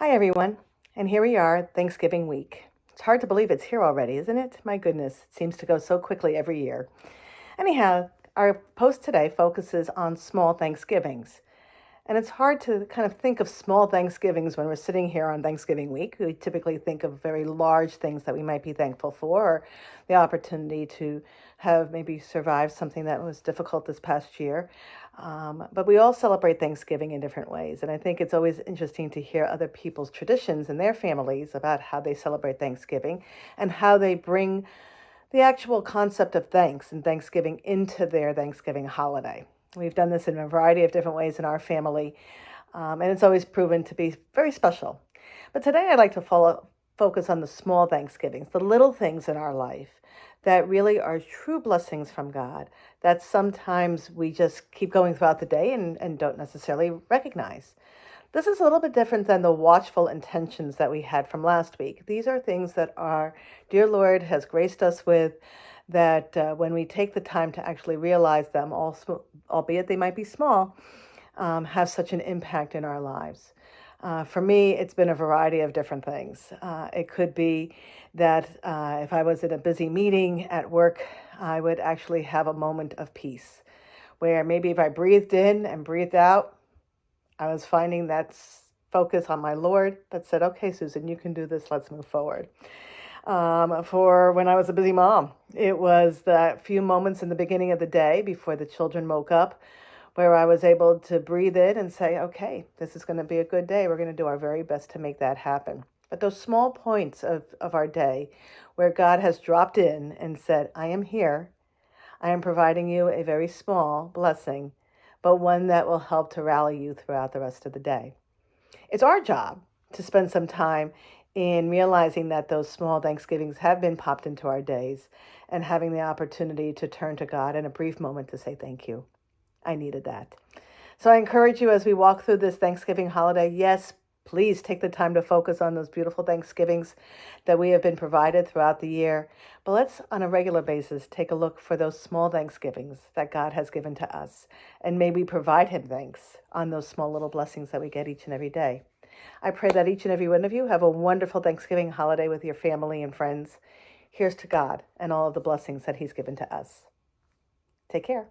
Hi, everyone. And here we are, Thanksgiving week. It's hard to believe it's here already, isn't it? My goodness, it seems to go so quickly every year. Anyhow, our post today focuses on small Thanksgivings. And it's hard to kind of think of small Thanksgivings when we're sitting here on Thanksgiving week. We typically think of very large things that we might be thankful for, or the opportunity to have maybe survived something that was difficult this past year. But we all celebrate Thanksgiving in different ways. And I think it's always interesting to hear other people's traditions and their families about how they celebrate Thanksgiving and how they bring the actual concept of thanks and Thanksgiving into their Thanksgiving holiday. We've done this in a variety of different ways in our family, and it's always proven to be very special. But today I'd like to focus on the small Thanksgivings, the little things in our life that really are true blessings from God that sometimes we just keep going throughout the day and don't necessarily recognize. This is a little bit different than the watchful intentions that we had from last week. These are things that our dear Lord has graced us with, that when we take the time to actually realize them, also, albeit they might be small, have such an impact in our lives. For me, it's been a variety of different things. It could be that if I was in a busy meeting at work, I would actually have a moment of peace where maybe if I breathed in and breathed out, I was finding that focus on my Lord that said, okay, Susan, you can do this. Let's move forward. For when I was a busy mom, it was that few moments in the beginning of the day before the children woke up where I was able to breathe in and say, okay, this is going to be a good day. We're going to do our very best to make that happen. But those small points of our day where God has dropped in and said, I am here. I am providing you a very small blessing, but one that will help to rally you throughout the rest of the day. It's our job to spend some time in realizing that those small Thanksgivings have been popped into our days and having the opportunity to turn to God in a brief moment to say thank you. I needed that. So I encourage you as we walk through this Thanksgiving holiday, yes, please take the time to focus on those beautiful Thanksgivings that we have been provided throughout the year. But let's, on a regular basis, take a look for those small Thanksgivings that God has given to us. And may we provide Him thanks on those small little blessings that we get each and every day. I pray that each and every one of you have a wonderful Thanksgiving holiday with your family and friends. Here's to God and all of the blessings that He's given to us. Take care.